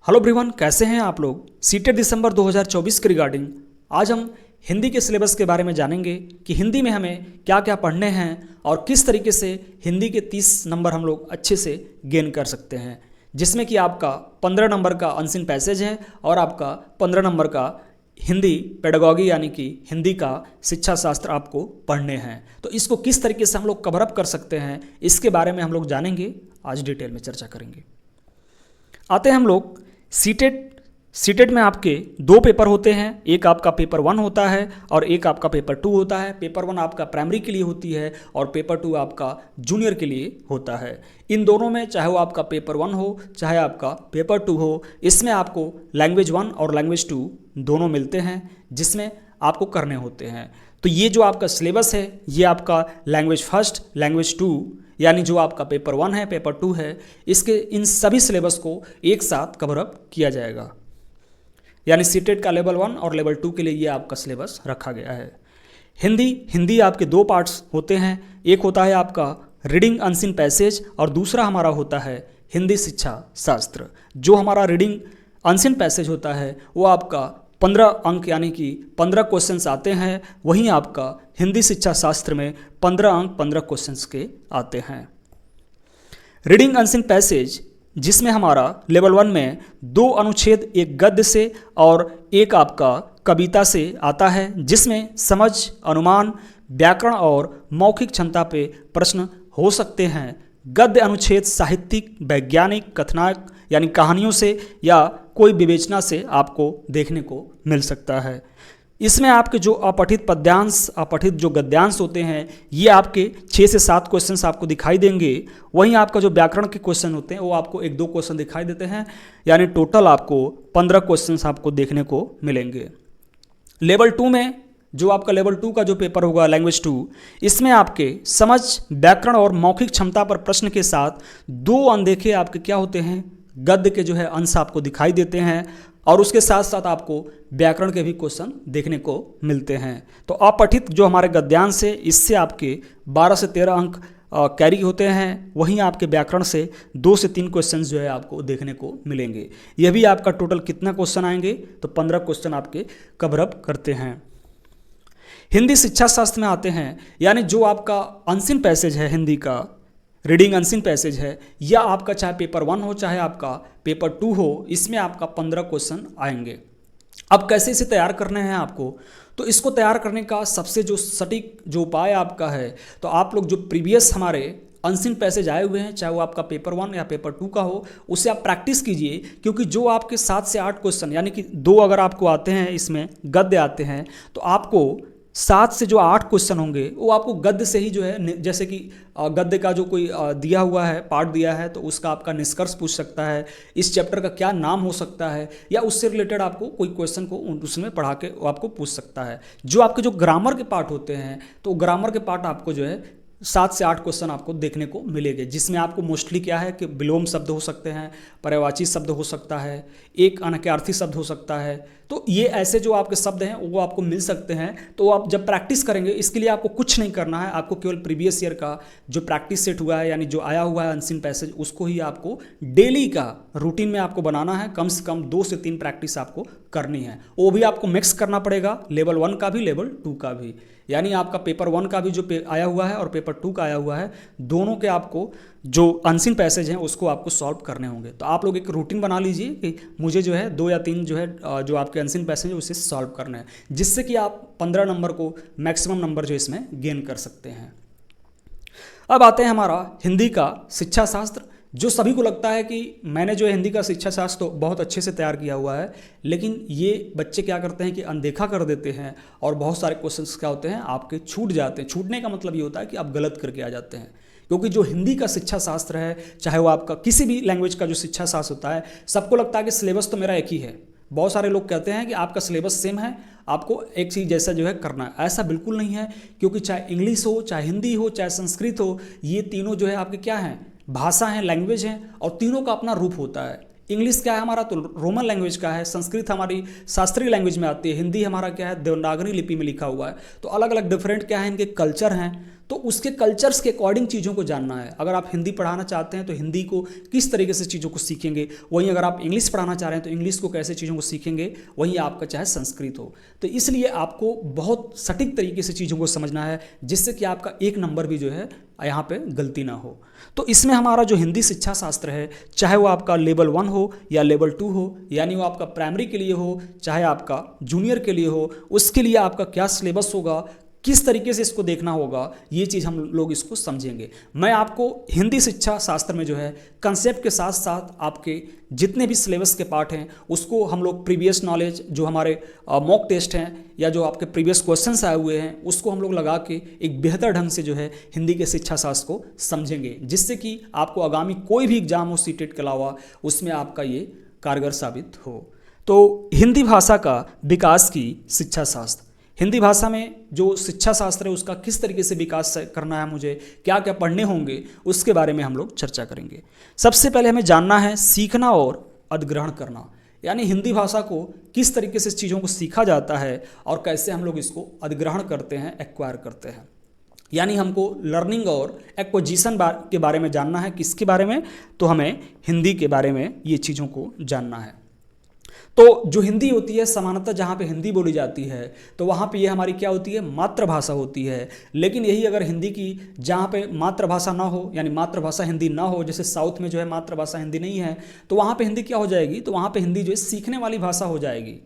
Hello everyone, कैसे हैं आप लोग। सीटेट दिसंबर 2024 के रिगार्डिंग आज हम हिंदी के सिलेबस के बारे में जानेंगे कि हिंदी में हमें क्या क्या पढ़ने हैं और किस तरीके से हिंदी के 30 नंबर हम लोग अच्छे से गेन कर सकते हैं, जिसमें कि आपका 15 नंबर का अनसीन पैसेज है और आपका 15 नंबर का हिंदी पेडागॉजी यानी कि हिंदी का शिक्षा शास्त्र आपको पढ़ने हैं। तो इसको किस तरीके से हम लोग कवर अप कर सकते हैं, इसके बारे में हम लोग जानेंगे, आज डिटेल में चर्चा करेंगे। आते हैं हम लोग सीटेट में आपके दो पेपर होते हैं, एक आपका पेपर 1 होता है और एक आपका पेपर 2 होता है। पेपर 1 आपका प्राइमरी के लिए होती है और पेपर 2 आपका जूनियर के लिए होता है। इन दोनों में चाहे वो आपका पेपर 1 हो चाहे आपका पेपर 2 हो, इसमें आपको लैंग्वेज 1 और लैंग्वेज 2 दोनों मिलते हैं जिसमें आपको करने होते हैं। तो ये जो आपका सिलेबस है ये आपका लैंग्वेज फर्स्ट, लैंग्वेज 2 यानी जो आपका पेपर 1 है, पेपर 2 है, इसके इन सभी सिलेबस को एक साथ कवर अप किया जाएगा। यानी सीटेट का लेवल 1 और लेवल 2 के लिए ये आपका सिलेबस रखा गया है। हिंदी आपके दो पार्ट्स होते हैं, एक होता है आपका रीडिंग अनसीन पैसेज और दूसरा हमारा होता है हिंदी शिक्षा शास्त्र। जो हमारा रीडिंग अनसीन पैसेज होता है वो आपका 15 अंक यानी कि 15 क्वेश्चंस आते हैं, वहीं आपका हिंदी शिक्षा शास्त्र में 15 अंक 15 क्वेश्चंस के आते हैं। रीडिंग अनसीन पैसेज जिसमें हमारा लेवल 1 में 2 अनुच्छेद एक गद्य से और एक आपका कविता से आता है, जिसमें समझ, अनुमान, व्याकरण और मौखिक क्षमता पे प्रश्न हो सकते हैं। गद्य अनुच्छेद साहित्यिक, वैज्ञानिक, कथनाक यानी कहानियों से या कोई विवेचना से आपको देखने को मिल सकता है। इसमें आपके जो अपठित पद्यांश, अपठित जो गद्यांश होते हैं, ये आपके 6 से 7 क्वेश्चंस आपको दिखाई देंगे। वहीं आपका जो व्याकरण के क्वेश्चन होते हैं वो आपको 1-2 क्वेश्चन दिखाई देते हैं, यानी टोटल आपको 15 क्वेश्चंस आपको देखने को मिलेंगे। लेवल 2 में जो आपका लेवल 2 का जो पेपर होगा लैंग्वेज 2, इसमें आपके समझ, व्याकरण और मौखिक क्षमता पर प्रश्न के साथ 2 अनदेखे आपके क्या होते हैं, गद्य के जो है अंश आपको दिखाई देते हैं और उसके साथ साथ आपको व्याकरण के भी क्वेश्चन देखने को मिलते हैं। तो अपठित जो हमारे गद्यांश है इससे आपके 12 से 13 अंक कैरी होते हैं, वहीं आपके व्याकरण से 2 से 3 क्वेश्चन जो है आपको देखने को मिलेंगे। यह भी आपका टोटल कितना क्वेश्चन आएंगे, तो 15 क्वेश्चन आपके कवर अप करते हैं। हिंदी शिक्षा शास्त्र में आते हैं, यानी जो आपका अनसीन पैसेज है हिंदी का, रीडिंग अनसीन पैसेज है, या आपका चाहे पेपर 1 हो चाहे आपका पेपर 2 हो, इसमें आपका 15 क्वेश्चन आएंगे। अब कैसे इसे तैयार करने हैं आपको, तो इसको तैयार करने का सबसे जो सटीक जो उपाय आपका है, तो आप लोग जो प्रीवियस हमारे अनसीन पैसेज आए हुए हैं, चाहे वो आपका पेपर 1 या पेपर 2 का हो, उससे आप प्रैक्टिस कीजिए। क्योंकि जो आपके 7 से 8 क्वेश्चन यानी कि 2 अगर आपको आते हैं, इसमें गद्य आते हैं, तो आपको 7 से जो 8 क्वेश्चन होंगे वो आपको गद्य से ही जो है, जैसे कि गद्य का जो कोई दिया हुआ है, पार्ट दिया है, तो उसका आपका निष्कर्ष पूछ सकता है, इस चैप्टर का क्या नाम हो सकता है, या उससे रिलेटेड आपको कोई क्वेश्चन को उसमें पढ़ा के वो आपको पूछ सकता है। जो आपके जो ग्रामर के पार्ट होते हैं, तो ग्रामर के पार्ट आपको जो है 7 से 8 क्वेश्चन आपको देखने को मिलेंगे, जिसमें आपको मोस्टली क्या है कि विलोम शब्द हो सकते हैं, पर्यायवाची शब्द हो सकता है, एक अनक्यार्थी शब्द हो सकता है। तो ये ऐसे जो आपके शब्द हैं वो आपको मिल सकते हैं। तो आप जब प्रैक्टिस करेंगे, इसके लिए आपको कुछ नहीं करना है, आपको केवल प्रीवियस ईयर का जो प्रैक्टिस सेट हुआ है, यानी जो आया हुआ है अनसीन पैसेज, उसको ही आपको डेली का रूटीन में आपको बनाना है। कम से कम 2 से 3 प्रैक्टिस आपको करनी है, वो भी आपको मिक्स करना पड़ेगा, लेवल 1 का भी लेवल 2 का भी। यानी आपका पेपर 1 का भी जो आया हुआ है और पेपर 2 का आया हुआ है, दोनों के आपको जो अनसीन पैसेज हैं उसको आपको सॉल्व करने होंगे। तो आप लोग एक रूटीन बना लीजिए कि मुझे जो है 2 या 3 जो है जो आपके अनसीन पैसेज है उसे सॉल्व करना है, जिससे कि आप 15 नंबर को मैक्सिमम नंबर जो इसमें गेन कर सकते हैं। अब आते हैं हमारा हिंदी का शिक्षा शास्त्र। जो सभी को लगता है कि मैंने जो हिंदी का शिक्षा शास्त्र तो बहुत अच्छे से तैयार किया हुआ है, लेकिन ये बच्चे क्या करते हैं कि अनदेखा कर देते हैं और बहुत सारे क्वेश्चंस क्या होते हैं आपके छूट जाते हैं। छूटने का मतलब ये होता है कि आप गलत करके आ जाते हैं। क्योंकि जो हिंदी का शिक्षा शास्त्र है, चाहे वो आपका किसी भी लैंग्वेज का जो शिक्षा शास्त्र होता है, सबको लगता है कि सिलेबस तो मेरा एक ही है। बहुत सारे लोग कहते हैं कि आपका सिलेबस सेम है, आपको एक चीज़ जैसा जो है करना है। ऐसा बिल्कुल नहीं है, क्योंकि चाहे इंग्लिश हो, चाहे हिंदी हो, चाहे संस्कृत हो, ये तीनों जो है आपके क्या हैं, भाषा हैं, लैंग्वेज हैं, और तीनों का अपना रूप होता है। इंग्लिश क्या है हमारा, तो रोमन लैंग्वेज का है, संस्कृत हमारी शास्त्रीय लैंग्वेज में आती है, हिंदी हमारा क्या है देवनागरी लिपि में लिखा हुआ है। तो अलग अलग डिफरेंट क्या है इनके कल्चर हैं। तो उसके कल्चर्स के अकॉर्डिंग चीज़ों को जानना है। अगर आप हिंदी पढ़ाना चाहते हैं तो हिंदी को किस तरीके से चीज़ों को सीखेंगे, वहीं अगर आप इंग्लिश पढ़ाना चाह रहे हैं तो इंग्लिश को कैसे चीज़ों को सीखेंगे, वहीं आपका चाहे संस्कृत हो। तो इसलिए आपको बहुत सटीक तरीके से चीज़ों को समझना है, जिससे कि आपका एक नंबर भी जो है यहाँ पे गलती ना हो। तो इसमें हमारा जो हिंदी शिक्षा शास्त्र है, चाहे वो आपका लेवल 1 हो या लेवल 2 हो, यानी वो आपका प्राइमरी के लिए हो चाहे आपका जूनियर के लिए हो, उसके लिए आपका क्या सिलेबस होगा, किस तरीके से इसको देखना होगा, ये चीज़ हम लोग इसको समझेंगे। मैं आपको हिंदी शिक्षा शास्त्र में जो है कंसेप्ट के साथ साथ आपके जितने भी सिलेबस के पार्ट हैं उसको हम लोग प्रीवियस नॉलेज, जो हमारे मॉक टेस्ट हैं या जो आपके प्रीवियस क्वेश्चंस आए हुए हैं, उसको हम लोग लगा के एक बेहतर ढंग से जो है हिंदी के शिक्षा शास्त्र को समझेंगे, जिससे कि आपको आगामी कोई भी एग्जाम हो सीटेट के अलावा, उसमें आपका ये कारगर साबित हो। तो हिंदी भाषा का विकास की शिक्षा शास्त्र, हिंदी भाषा में जो शिक्षा शास्त्र है उसका किस तरीके से विकास करना है, मुझे क्या क्या पढ़ने होंगे, उसके बारे में हम लोग चर्चा करेंगे। सबसे पहले हमें जानना है सीखना और अधिग्रहण करना, यानी हिंदी भाषा को किस तरीके से चीज़ों को सीखा जाता है और कैसे हम लोग इसको अधिग्रहण करते हैं, एक्वायर करते हैं। यानी हमको लर्निंग और एक्विजिशन के बारे में जानना है। किसके बारे में? तो हमें हिंदी के बारे में ये चीज़ों को जानना है। तो जो हिंदी होती है, सामान्यतः जहाँ पे हिंदी बोली जाती है तो वहाँ पे ये हमारी क्या होती है, मातृभाषा होती है। लेकिन यही अगर हिंदी की जहाँ पे मातृभाषा ना हो, यानी मातृभाषा हिंदी ना हो, जैसे साउथ में जो है मातृभाषा हिंदी नहीं है, तो वहाँ पे हिंदी क्या हो जाएगी, तो वहाँ पे हिंदी जो है सीखने वाली भाषा हो जाएगी।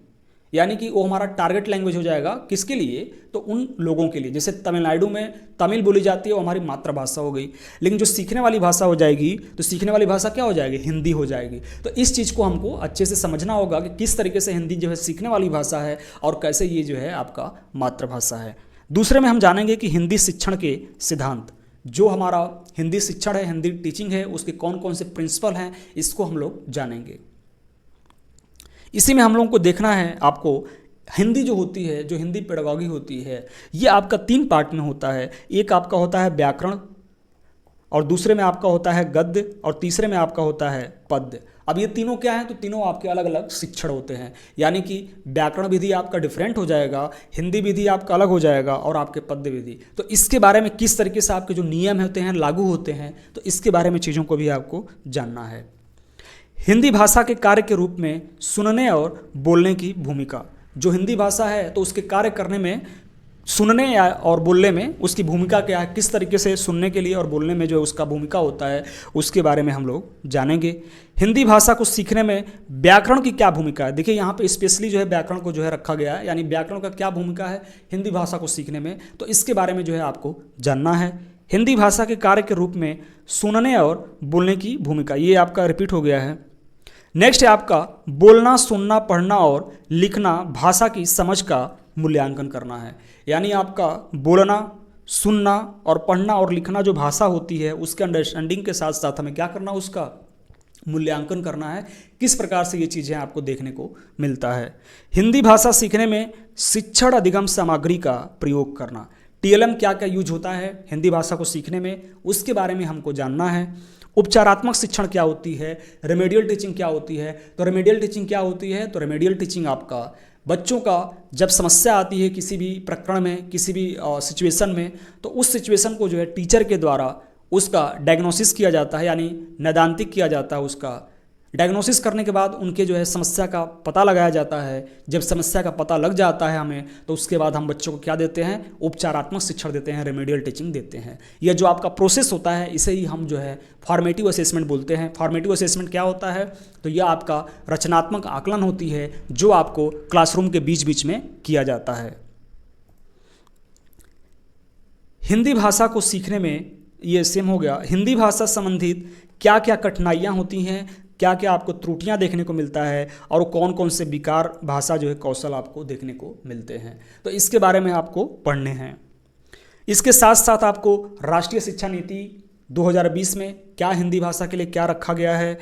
यानी कि वो हमारा टारगेट लैंग्वेज हो जाएगा। किसके लिए? तो उन लोगों के लिए, जैसे तमिलनाडु में तमिल बोली जाती है, वो हमारी मातृभाषा हो गई। लेकिन जो सीखने वाली भाषा हो जाएगी, तो सीखने वाली भाषा क्या हो जाएगी, हिंदी हो जाएगी। तो इस चीज़ को हमको अच्छे से समझना होगा कि किस तरीके से हिंदी जो है सीखने वाली भाषा है और कैसे ये जो है आपका मातृभाषा है। दूसरे में हम जानेंगे कि हिंदी शिक्षण के सिद्धांत, जो हमारा हिंदी शिक्षण है, हिंदी टीचिंग है, उसके कौन कौन से प्रिंसिपल हैं, इसको हम लोग जानेंगे। इसी में हम लोगों को देखना है, आपको हिंदी जो होती है, जो हिंदी पेडागॉजी होती है, ये आपका 3 पार्ट में होता है। एक आपका होता है व्याकरण, और दूसरे में आपका होता है गद्य, और तीसरे में आपका होता है पद्य। अब ये तीनों क्या हैं, तो तीनों आपके अलग अलग शिक्षण होते हैं। यानी कि व्याकरण विधि आपका डिफरेंट हो जाएगा, हिंदी विधि आपका अलग हो जाएगा, और आपके पद्य विधि। तो इसके बारे में किस तरीके से आपके जो नियम होते हैं लागू होते हैं, तो इसके बारे में चीज़ों को भी आपको जानना है। हिंदी भाषा के कार्य के रूप में सुनने और बोलने की भूमिका, जो हिंदी भाषा है तो उसके कार्य करने में सुनने या और बोलने में उसकी भूमिका क्या है, किस तरीके से सुनने के लिए और बोलने में जो है उसका भूमिका होता है, उसके बारे में हम लोग जानेंगे। हिंदी भाषा को सीखने में व्याकरण की क्या भूमिका है। देखिए यहाँ पे स्पेशली जो है व्याकरण को जो है रखा गया है, यानी व्याकरण का क्या भूमिका है हिंदी भाषा को सीखने में, तो इसके बारे में जो है आपको जानना है। हिंदी भाषा के कार्य के रूप में सुनने और बोलने की भूमिका, ये आपका रिपीट हो गया है। नेक्स्ट है आपका बोलना, सुनना, पढ़ना और लिखना भाषा की समझ का मूल्यांकन करना है। यानी आपका बोलना, सुनना और पढ़ना और लिखना जो भाषा होती है उसके अंडरस्टैंडिंग के साथ साथ हमें क्या करना, उसका मूल्यांकन करना है, किस प्रकार से ये चीज़ें आपको देखने को मिलता है। हिंदी भाषा सीखने में शिक्षण अधिगम सामग्री का प्रयोग करना, TLM क्या क्या यूज होता है हिंदी भाषा को सीखने में, उसके बारे में हमको जानना है। उपचारात्मक शिक्षण क्या होती है, रेमेडियल टीचिंग क्या होती है। तो रेमेडियल टीचिंग क्या होती है, तो रेमेडियल टीचिंग आपका बच्चों का जब समस्या आती है किसी भी प्रकरण में, किसी भी सिचुएशन में, तो उस सिचुएशन को जो है टीचर के द्वारा उसका डायग्नोसिस किया जाता है, यानी नैदांतिक किया जाता है। उसका डायग्नोसिस करने के बाद उनके जो है समस्या का पता लगाया जाता है। जब समस्या का पता लग जाता है हमें, तो उसके बाद हम बच्चों को क्या देते हैं, उपचारात्मक शिक्षण देते हैं, रेमेडियल टीचिंग देते हैं। यह जो आपका प्रोसेस होता है इसे ही हम जो है फॉर्मेटिव असेसमेंट बोलते हैं। फॉर्मेटिव असेसमेंट क्या होता है, तो यह आपका रचनात्मक आकलन होती है जो आपको क्लासरूम के बीच बीच में किया जाता है। हिंदी भाषा को सीखने में ये सेम हो गया। हिंदी भाषा संबंधित क्या क्या कठिनाइयाँ होती हैं, क्या क्या आपको त्रुटियां देखने को मिलता है, और कौन कौन से विकार भाषा जो है कौशल आपको देखने को मिलते हैं, तो इसके बारे में आपको पढ़ने हैं। इसके साथ साथ आपको राष्ट्रीय शिक्षा नीति 2020 में क्या हिंदी भाषा के लिए क्या रखा गया है,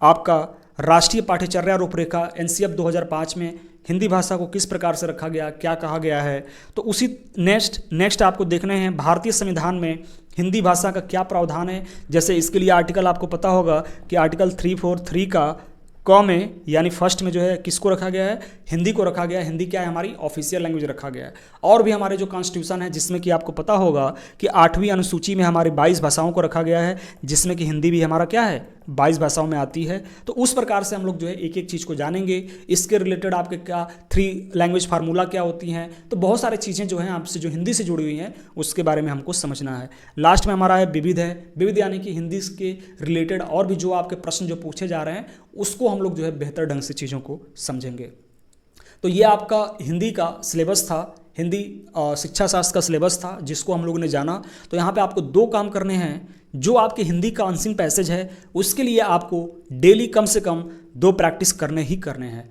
आपका राष्ट्रीय पाठ्यचर्या रूपरेखा NCF 2005 में हिंदी भाषा को किस प्रकार से रखा गया, क्या कहा गया है, तो उसी नेक्स्ट आपको देखने हैं भारतीय संविधान में हिंदी भाषा का क्या प्रावधान है। जैसे इसके लिए आर्टिकल आपको पता होगा कि आर्टिकल 343 का क में यानी फर्स्ट में जो है किसको रखा गया है, हिंदी को रखा गया है। हिंदी क्या है, हमारी ऑफिशियल लैंग्वेज रखा गया है। और भी हमारे जो कॉन्स्टिट्यूशन है, जिसमें कि आपको पता होगा कि 8वीं अनुसूची में हमारी 22 भाषाओं को रखा गया है, जिसमें कि हिंदी भी हमारा क्या है, 22 भाषाओं में आती है। तो उस प्रकार से हम लोग जो है एक एक चीज़ को जानेंगे। इसके रिलेटेड आपके क्या 3 लैंग्वेज फार्मूला क्या होती हैं, तो बहुत सारी चीज़ें जो हैं आपसे जो हिंदी से जुड़ी हुई हैं उसके बारे में हमको समझना है। लास्ट में हमारा है विविध है, विविध यानी कि हिंदी के रिलेटेड और भी जो आपके प्रश्न जो पूछे जा रहे हैं उसको हम लोग जो है बेहतर ढंग से चीज़ों को समझेंगे। तो ये आपका हिंदी का सिलेबस था, हिंदी शिक्षा शास्त्र का सिलेबस था जिसको हम लोगों ने जाना। तो यहाँ पे आपको 2 काम करने हैं। जो आपके हिंदी का अनसीन पैसेज है उसके लिए आपको डेली कम से कम 2 प्रैक्टिस करने ही करने हैं।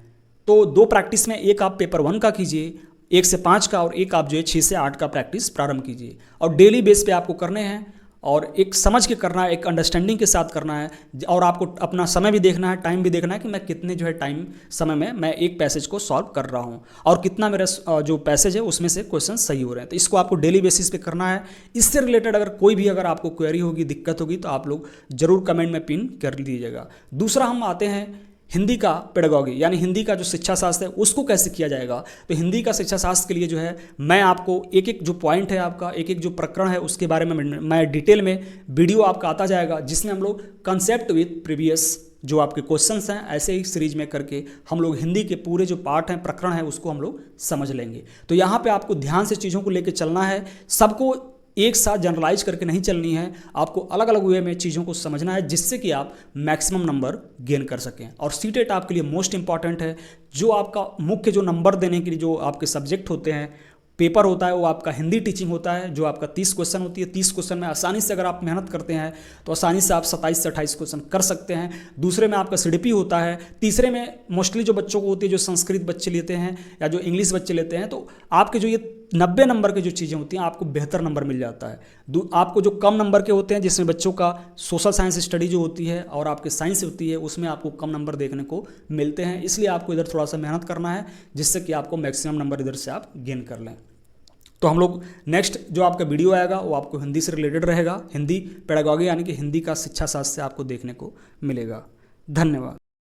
तो 2 प्रैक्टिस में एक आप पेपर 1 का कीजिए, 1 से 5 का, और एक आप जो है 6 से 8 का प्रैक्टिस प्रारंभ कीजिए। और डेली बेस पे आपको करने हैं और एक समझ के करना है, एक अंडरस्टैंडिंग के साथ करना है। और आपको अपना समय भी देखना है, टाइम भी देखना है कि मैं कितने जो है टाइम समय में मैं एक पैसेज को सॉल्व कर रहा हूँ और कितना मेरा जो पैसेज है उसमें से क्वेश्चन सही हो रहे हैं। तो इसको आपको डेली बेसिस पे करना है। इससे रिलेटेड अगर कोई भी अगर आपको क्वेरी होगी, दिक्कत होगी, तो आप लोग जरूर कमेंट में पिन कर लीजिएगा। दूसरा हम आते हैं हिंदी का पेडागॉजी, यानी हिंदी का जो शिक्षा शास्त्र है उसको कैसे किया जाएगा। तो हिंदी का शिक्षा शास्त्र के लिए जो है मैं आपको एक एक जो पॉइंट है आपका, एक एक जो प्रकरण है उसके बारे में मैं डिटेल में वीडियो आपका आता जाएगा, जिसमें हम लोग कंसेप्ट विद प्रीवियस जो आपके क्वेश्चंस हैं ऐसे ही सीरीज में करके हम लोग हिंदी के पूरे जो पार्ट हैं, प्रकरण हैं, उसको हम लोग समझ लेंगे। तो यहाँ पे आपको ध्यान से चीज़ों को लेकर चलना है, सबको एक साथ जनरलाइज करके नहीं चलनी है, आपको अलग अलग वे में चीज़ों को समझना है जिससे कि आप मैक्सिमम नंबर गेन कर सकें। और सीटेट आपके लिए मोस्ट इंपॉर्टेंट है। जो आपका मुख्य जो नंबर देने के लिए जो आपके सब्जेक्ट होते हैं, पेपर होता है, वो आपका हिंदी टीचिंग होता है, जो आपका 30 क्वेश्चन होती है। 30 क्वेश्चन में आसानी से अगर आप मेहनत करते हैं तो आसानी से आप 27 से 28 क्वेश्चन कर सकते हैं। दूसरे में आपका सीडीपी होता है। तीसरे में मोस्टली जो बच्चों को होती है, जो संस्कृत बच्चे लेते हैं या जो इंग्लिश बच्चे लेते हैं, तो आपके जो ये 90 नंबर के जो चीज़ें होती हैं आपको बेहतर नंबर मिल जाता है। आपको जो कम नंबर के होते हैं, जिसमें बच्चों का सोशल साइंस स्टडी जो होती है और आपके साइंस होती है, उसमें आपको कम नंबर देखने को मिलते हैं। इसलिए आपको इधर थोड़ा सा मेहनत करना है जिससे कि आपको मैक्सिमम नंबर इधर से आप गेन कर लें। तो हम लोग नेक्स्ट जो आपका वीडियो आएगा वो आपको हिंदी से रिलेटेड रहेगा। हिंदी पेडागॉजी यानी कि हिंदी का शिक्षा शास्त्र से आपको देखने को मिलेगा। धन्यवाद।